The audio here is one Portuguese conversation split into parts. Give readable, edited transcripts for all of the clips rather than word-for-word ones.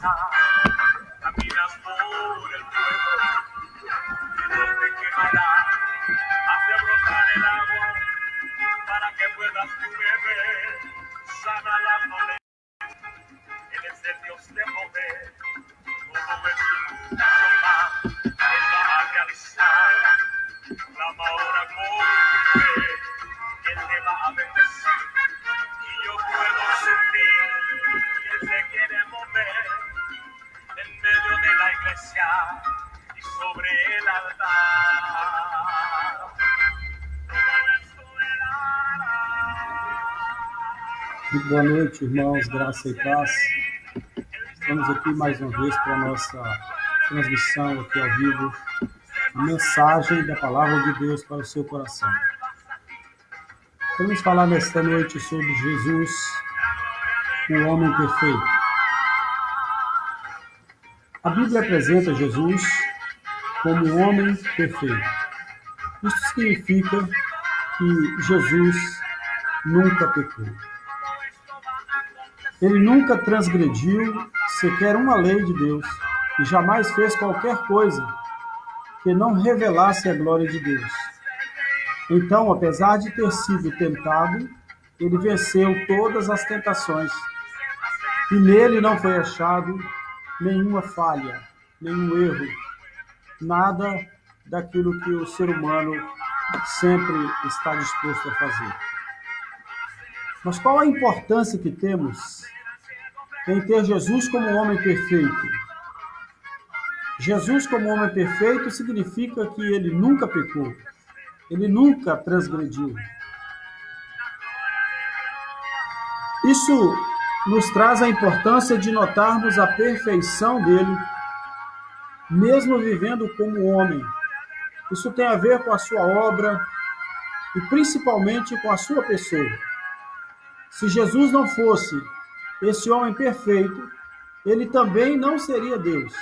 Caminas por el fuego, no te quemará. Hace brotar el agua para que puedas tu beber. Sana la dolencia, Él es el Dios de poder. Todo es su más, Él va a realizar. Clama ahora con fe, Él te va a bendecir. Y yo puedo sentir que Él se quiere mover en medio de la iglesia y sobre el altar. Todo esto Él hará. Muito boa noite, irmãos, graça e paz. Estamos aqui mais uma vez para a nossa transmissão aqui ao vivo, a mensagem da Palavra de Deus para o seu coração. Vamos falar nesta noite sobre Jesus, o homem perfeito. A Bíblia apresenta Jesus como um homem perfeito. Isso significa que Jesus nunca pecou. Ele nunca transgrediu sequer uma lei de Deus e jamais fez qualquer coisa que não revelasse a glória de Deus. Então, apesar de ter sido tentado, ele venceu todas as tentações e nele não foi achado nenhuma falha, nenhum erro, nada daquilo que o ser humano sempre está disposto a fazer. Mas qual a importância que temos em ter Jesus como um homem perfeito? Jesus como homem perfeito significa que ele nunca pecou, ele nunca transgrediu. Isso nos traz a importância de notarmos a perfeição dele, mesmo vivendo como homem. Isso tem a ver com a sua obra e principalmente com a sua pessoa. Se Jesus não fosse esse homem perfeito, ele também não seria Deus.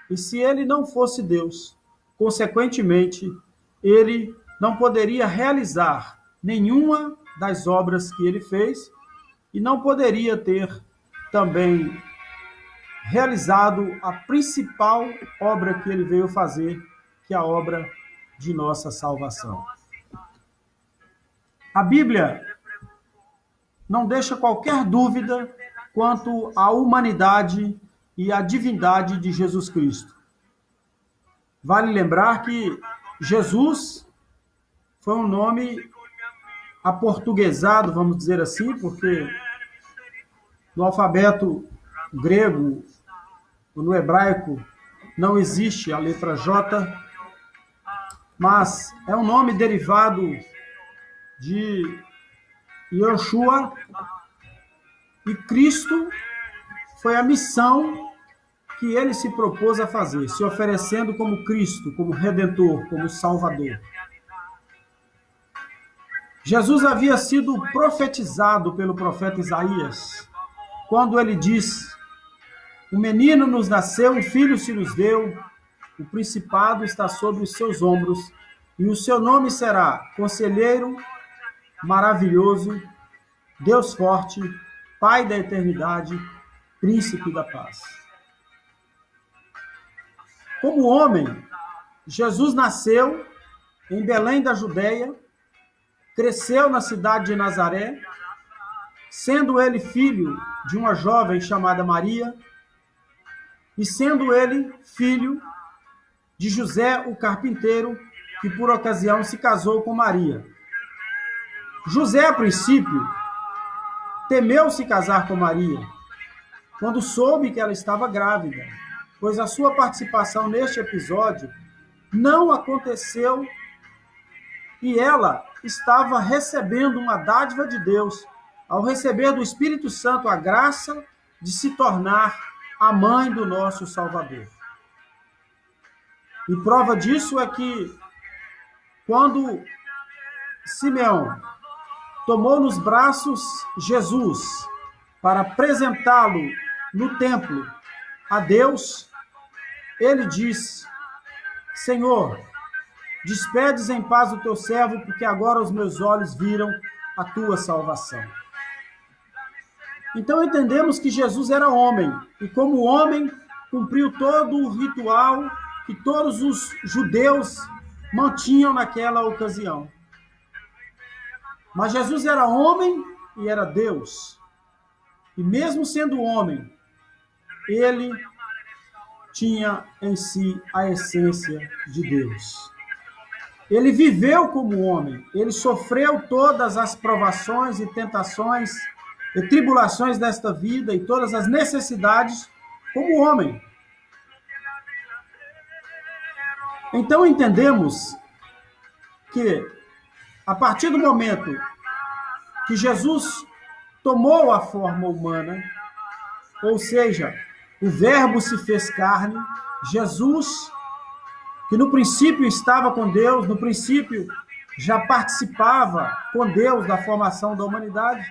E se ele não fosse Deus, consequentemente, ele não poderia realizar nenhuma das obras que ele fez e não poderia ter também realizado a principal obra que ele veio fazer, que é a obra de nossa salvação. A Bíblia não deixa qualquer dúvida quanto à humanidade e à divindade de Jesus Cristo. Vale lembrar que Jesus foi um nome aportuguesado, vamos dizer assim, porque no alfabeto grego, no hebraico, não existe a letra J, mas é um nome derivado de Yoshua, e Cristo foi a missão que ele se propôs a fazer, se oferecendo como Cristo, como Redentor, como Salvador. Jesus havia sido profetizado pelo profeta Isaías, quando ele diz: um menino nos nasceu, um filho se nos deu, o principado está sobre os seus ombros, e o seu nome será Conselheiro, Maravilhoso, Deus Forte, Pai da Eternidade, Príncipe da Paz. Como homem, Jesus nasceu em Belém da Judeia, cresceu na cidade de Nazaré, sendo ele filho de uma jovem chamada Maria, e sendo ele filho de José, o carpinteiro, que por ocasião se casou com Maria. José, a princípio, temeu se casar com Maria, quando soube que ela estava grávida, pois a sua participação neste episódio não aconteceu e ela estava recebendo uma dádiva de Deus, ao receber do Espírito Santo a graça de se tornar a mãe do nosso Salvador. E prova disso é que, quando Simeão tomou nos braços Jesus para apresentá-lo no templo a Deus, ele disse: Senhor, despedes em paz o teu servo, porque agora os meus olhos viram a tua salvação. Então entendemos que Jesus era homem, e como homem cumpriu todo o ritual que todos os judeus mantinham naquela ocasião. Mas Jesus era homem e era Deus. E mesmo sendo homem, ele tinha em si a essência de Deus. Ele viveu como homem, ele sofreu todas as provações e tentações e tribulações desta vida e todas as necessidades como homem. Então entendemos que a partir do momento que Jesus tomou a forma humana, ou seja, o Verbo se fez carne, Jesus, que no princípio estava com Deus, no princípio já participava com Deus da formação da humanidade,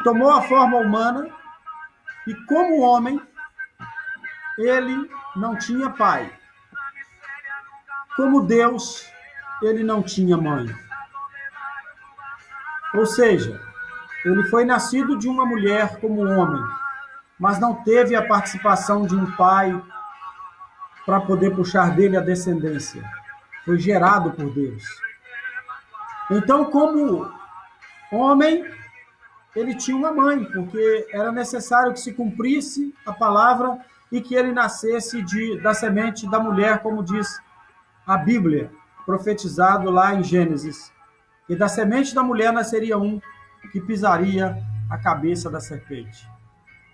tomou a forma humana e, como homem, ele não tinha pai. Como Deus, ele não tinha mãe. Ou seja, ele foi nascido de uma mulher como homem, mas não teve a participação de um pai para poder puxar dele a descendência. Foi gerado por Deus. Então, como homem, ele tinha uma mãe, porque era necessário que se cumprisse a palavra e que ele nascesse da semente da mulher, como diz a Bíblia, profetizado lá em Gênesis. E da semente da mulher nasceria um que pisaria a cabeça da serpente.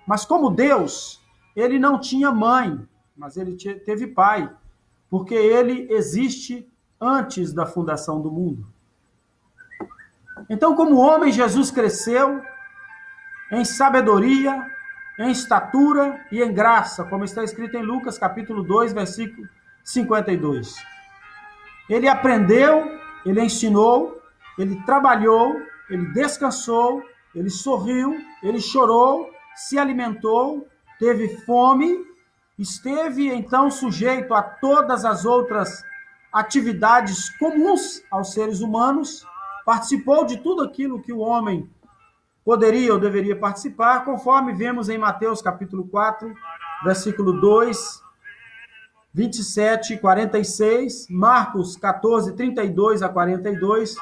Mas como Deus, ele não tinha mãe, mas ele teve pai, porque ele existe antes da fundação do mundo. Então, como homem, Jesus cresceu em sabedoria, em estatura e em graça, como está escrito em Lucas, capítulo 2, versículo 52. Ele aprendeu, ele ensinou, ele trabalhou, ele descansou, ele sorriu, ele chorou, se alimentou, teve fome, esteve então sujeito a todas as outras atividades comuns aos seres humanos, participou de tudo aquilo que o homem poderia ou deveria participar, conforme vemos em Mateus capítulo 4, versículo 2, 27 e 46, Marcos 14, 32 a 42,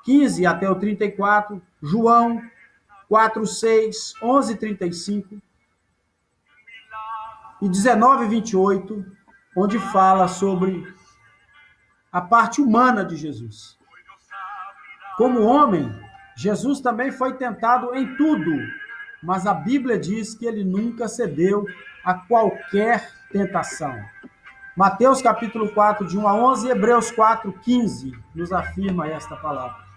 15 até o 34, João 4, 6, 11, 35 e 19, 28, onde fala sobre a parte humana de Jesus. Como homem, Jesus também foi tentado em tudo, mas a Bíblia diz que ele nunca cedeu a qualquer tentação. Mateus capítulo 4, de 1 a 11, e Hebreus 4, 15, nos afirma esta palavra.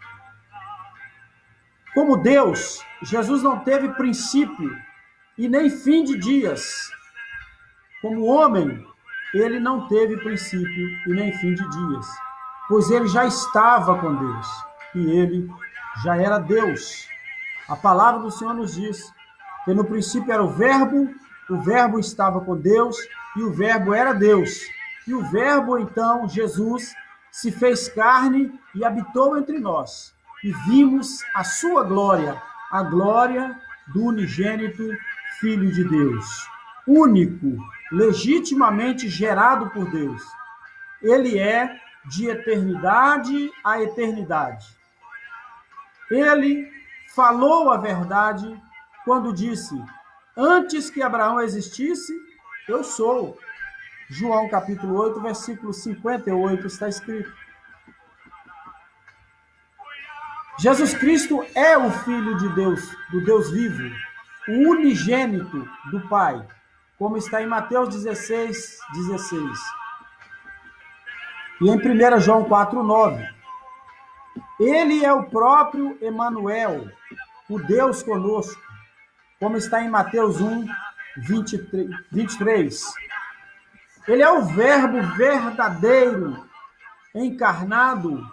Como Deus, Jesus não teve princípio e nem fim de dias. Como homem, ele não teve princípio e nem fim de dias, pois ele já estava com Deus e ele já era Deus. A palavra do Senhor nos diz que no princípio era o Verbo estava com Deus e o Verbo era Deus. E o Verbo, então, Jesus, se fez carne e habitou entre nós. E vimos a sua glória, a glória do unigênito Filho de Deus, único, legitimamente gerado por Deus. Ele é de eternidade a eternidade. Ele falou a verdade quando disse: antes que Abraão existisse, eu sou. João capítulo 8, versículo 58 está escrito. Jesus Cristo é o Filho de Deus, do Deus vivo, o unigênito do Pai, como está em Mateus 16, 16. E em 1 João 4, 9. Ele é o próprio Emanuel, o Deus conosco, como está em Mateus 1, 23. Ele é o Verbo verdadeiro, encarnado.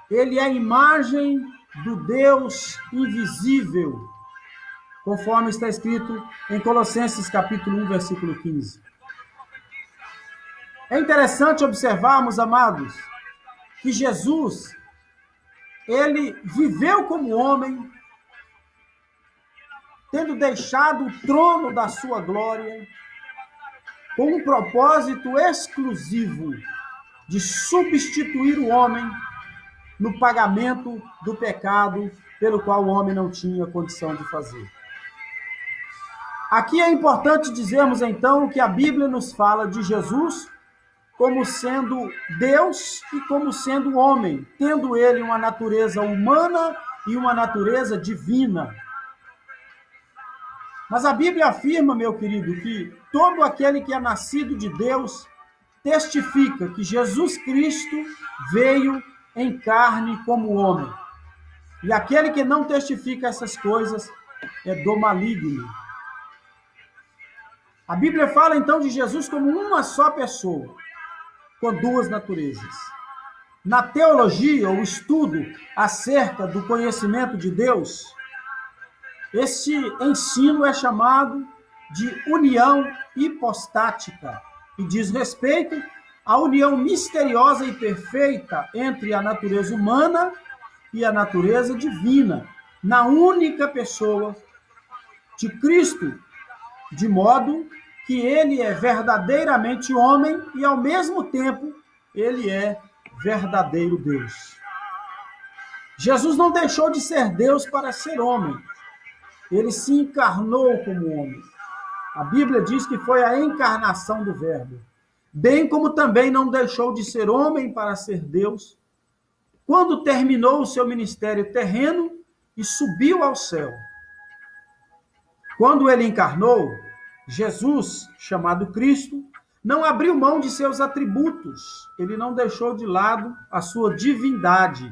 Ele é a imagem do Deus invisível, conforme está escrito em Colossenses capítulo 1, versículo 15. É interessante observarmos, amados, que Jesus, ele viveu como homem, tendo deixado o trono da sua glória, com um propósito exclusivo de substituir o homem no pagamento do pecado pelo qual o homem não tinha condição de fazer. Aqui é importante dizermos, então, que a Bíblia nos fala de Jesus como sendo Deus e como sendo homem, tendo ele uma natureza humana e uma natureza divina. Mas a Bíblia afirma, meu querido, que todo aquele que é nascido de Deus testifica que Jesus Cristo veio em carne como homem. E aquele que não testifica essas coisas é do maligno. A Bíblia fala então de Jesus como uma só pessoa, com duas naturezas. Na teologia, o estudo acerca do conhecimento de Deus, esse ensino é chamado de união hipostática e diz respeito à união misteriosa e perfeita entre a natureza humana e a natureza divina, na única pessoa de Cristo, de modo que ele é verdadeiramente homem e, ao mesmo tempo, ele é verdadeiro Deus. Jesus não deixou de ser Deus para ser homem. Ele se encarnou como homem. A Bíblia diz que foi a encarnação do Verbo. Bem como também não deixou de ser homem para ser Deus, quando terminou o seu ministério terreno e subiu ao céu. Quando ele encarnou, Jesus, chamado Cristo, não abriu mão de seus atributos. Ele não deixou de lado a sua divindade.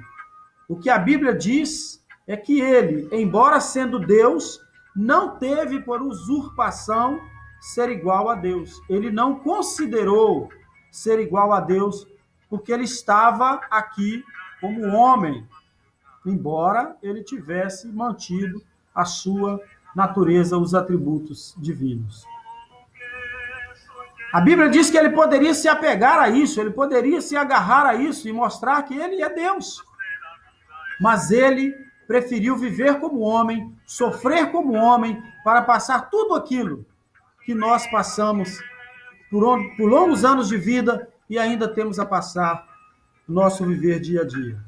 O que a Bíblia diz é que ele, embora sendo Deus, não teve por usurpação ser igual a Deus. Ele não considerou ser igual a Deus, porque ele estava aqui como homem, embora ele tivesse mantido a sua natureza, os atributos divinos. A Bíblia diz que ele poderia se apegar a isso, ele poderia se agarrar a isso e mostrar que ele é Deus. Mas ele preferiu viver como homem, sofrer como homem, para passar tudo aquilo que nós passamos por longos anos de vida e ainda temos a passar no nosso viver dia a dia.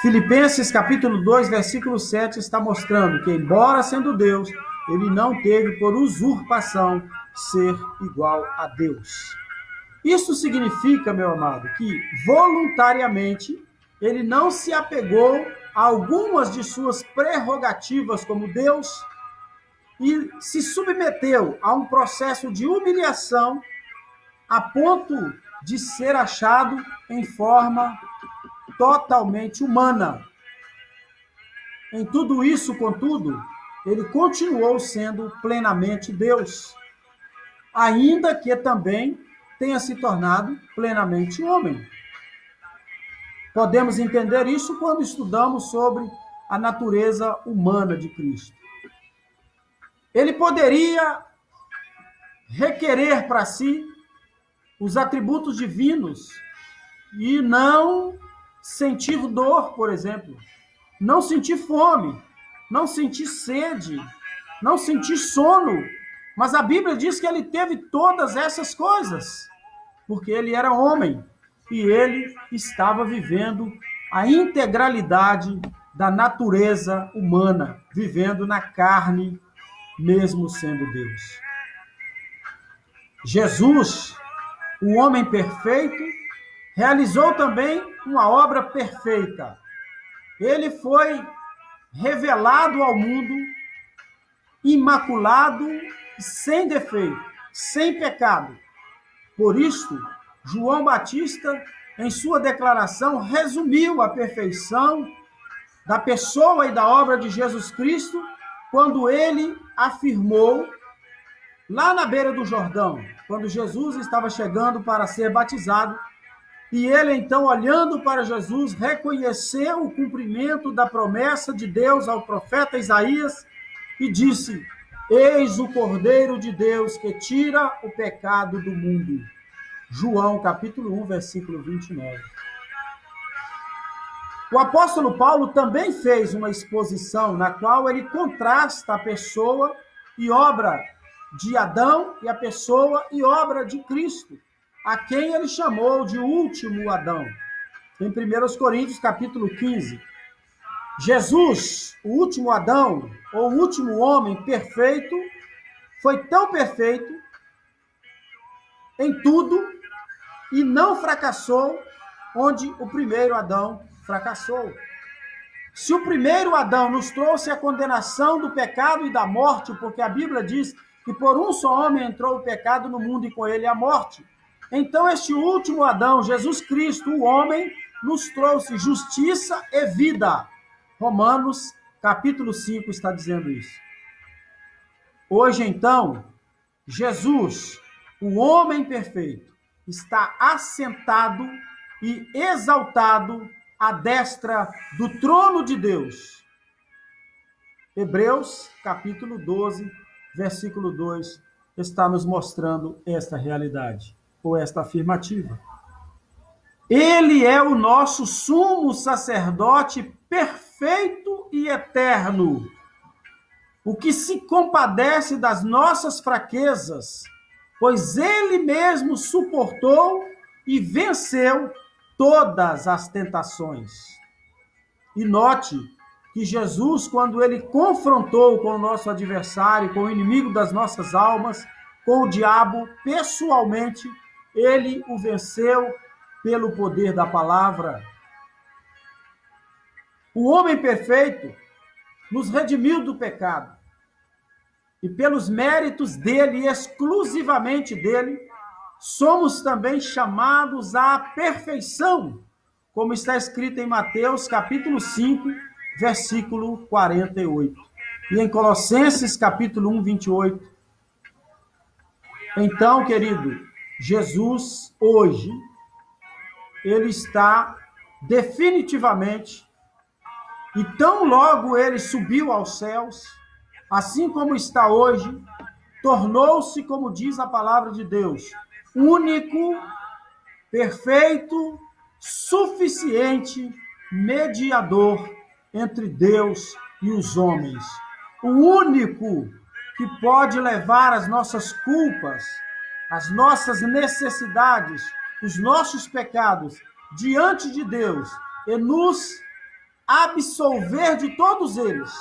Filipenses capítulo 2, versículo 7 está mostrando que, embora sendo Deus, ele não teve por usurpação ser igual a Deus. Isso significa, meu amado, que voluntariamente ele não se apegou a algumas de suas prerrogativas como Deus e se submeteu a um processo de humilhação a ponto de ser achado em forma totalmente humana. Em tudo isso, contudo, ele continuou sendo plenamente Deus, ainda que também tenha se tornado plenamente homem. Podemos entender isso quando estudamos sobre a natureza humana de Cristo. Ele poderia requerer para si os atributos divinos e não sentir dor, por exemplo, não sentir fome, não sentir sede, não sentir sono. Mas a Bíblia diz que ele teve todas essas coisas, porque ele era homem e ele estava vivendo a integralidade da natureza humana, vivendo na carne, mesmo sendo Deus. Jesus, o homem perfeito, realizou também uma obra perfeita. Ele foi revelado ao mundo imaculado, sem defeito, sem pecado. Por isso, João Batista, em sua declaração, resumiu a perfeição da pessoa e da obra de Jesus Cristo quando ele afirmou, lá na beira do Jordão, quando Jesus estava chegando para ser batizado, e ele então, olhando para Jesus, reconheceu o cumprimento da promessa de Deus ao profeta Isaías e disse: Eis o Cordeiro de Deus que tira o pecado do mundo. João capítulo 1, versículo 29. O apóstolo Paulo também fez uma exposição na qual ele contrasta a pessoa e obra de Adão e a pessoa e obra de Cristo, a quem ele chamou de último Adão. Em 1 Coríntios, capítulo 15. Jesus, o último Adão, ou o último homem perfeito, foi tão perfeito em tudo e não fracassou onde o primeiro Adão fracassou. Se o primeiro Adão nos trouxe a condenação do pecado e da morte, porque a Bíblia diz que por um só homem entrou o pecado no mundo e com ele a morte, então este último Adão, Jesus Cristo, o homem, nos trouxe justiça e vida. Romanos, capítulo 5, está dizendo isso. Hoje, então, Jesus, o homem perfeito, está assentado e exaltado à destra do trono de Deus. Hebreus, capítulo 12, versículo 2, está nos mostrando esta realidade, ou esta afirmativa. Ele é o nosso sumo sacerdote perfeito e eterno, o que se compadece das nossas fraquezas, pois ele mesmo suportou e venceu todas as tentações. E note que Jesus, quando ele confrontou com o nosso adversário, com o inimigo das nossas almas, com o diabo, pessoalmente, ele o venceu pelo poder da palavra. O homem perfeito nos redimiu do pecado. E pelos méritos dele, exclusivamente dele, somos também chamados à perfeição, como está escrito em Mateus, capítulo 5, versículo 48. E em Colossenses, capítulo 1, 28. Então, querido, Jesus, hoje, ele está definitivamente, e tão logo ele subiu aos céus, assim como está hoje, tornou-se, como diz a palavra de Deus, único, perfeito, suficiente mediador entre Deus e os homens. O único que pode levar as nossas culpas, as nossas necessidades, os nossos pecados diante de Deus e nos absolver de todos eles,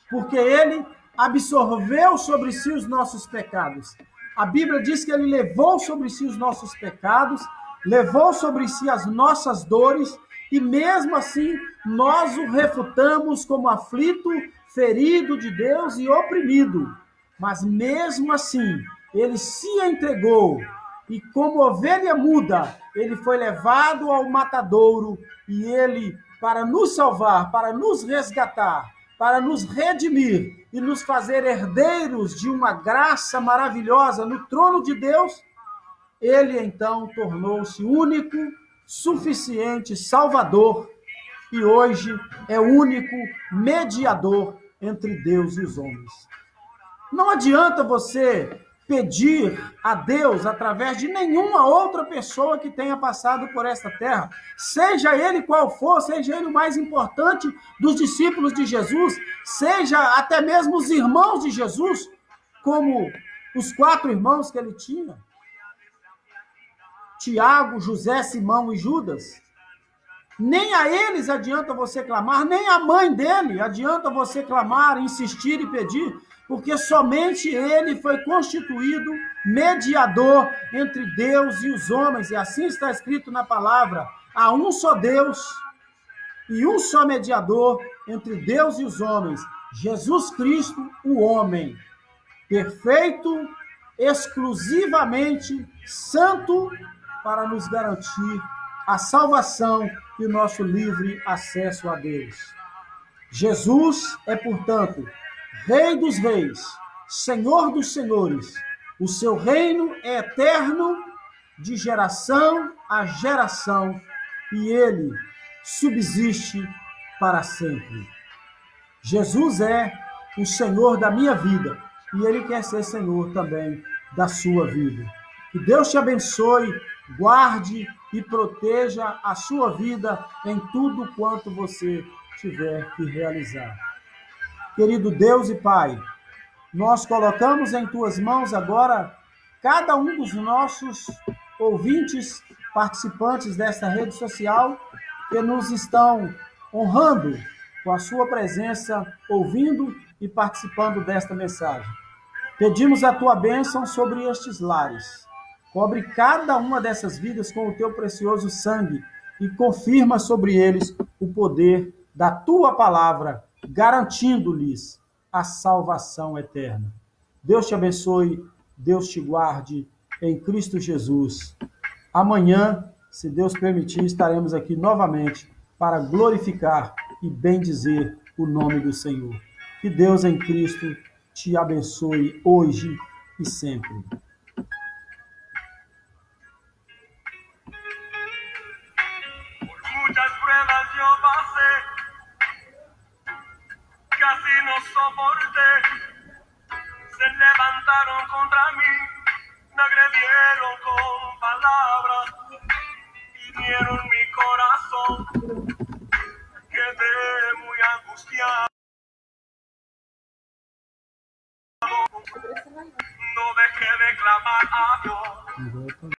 porque ele absorveu sobre si os nossos pecados. A Bíblia diz que ele levou sobre si os nossos pecados, levou sobre si as nossas dores, e mesmo assim nós o refutamos como aflito, ferido de Deus e oprimido. Mas mesmo assim, ele se entregou, e como ovelha muda, ele foi levado ao matadouro, e ele, para nos salvar, para nos resgatar, para nos redimir e nos fazer herdeiros de uma graça maravilhosa no trono de Deus, ele então tornou-se único, suficiente Salvador, e hoje é o único mediador entre Deus e os homens. Não adianta você pedir a Deus através de nenhuma outra pessoa que tenha passado por esta terra, seja ele qual for, seja ele o mais importante dos discípulos de Jesus, seja até mesmo os irmãos de Jesus, como os 4 irmãos que ele tinha, Tiago, José, Simão e Judas. Nem a eles adianta você clamar, nem a mãe dele adianta você clamar, insistir e pedir, porque somente ele foi constituído mediador entre Deus e os homens. E assim está escrito na palavra: há um só Deus e um só mediador entre Deus e os homens, Jesus Cristo, o homem, perfeito, exclusivamente santo, para nos garantir a salvação e o nosso livre acesso a Deus. Jesus é, portanto, Rei dos reis, Senhor dos senhores. O seu reino é eterno, de geração a geração, e ele subsiste para sempre. Jesus é o Senhor da minha vida, e ele quer ser Senhor também da sua vida. Que Deus te abençoe guarde e proteja a sua vida em tudo quanto você tiver que realizar. Querido Deus e Pai, nós colocamos em tuas mãos agora cada um dos nossos ouvintes, participantes desta rede social, que nos estão honrando com a sua presença, ouvindo e participando desta mensagem. Pedimos a tua bênção sobre estes lares. Cobre cada uma dessas vidas com o teu precioso sangue e confirma sobre eles o poder da tua palavra, garantindo-lhes a salvação eterna. Deus te abençoe, Deus te guarde, em Cristo Jesus. Amanhã, se Deus permitir, estaremos aqui novamente para glorificar e bendizer o nome do Senhor. Que Deus em Cristo te abençoe hoje e sempre. Muchas pruebas yo pasé, casi no soporté, se levantaron contra mí, me agredieron con palabras, hirieron mi corazón, quedé muy angustiado, no dejé de clamar a Dios.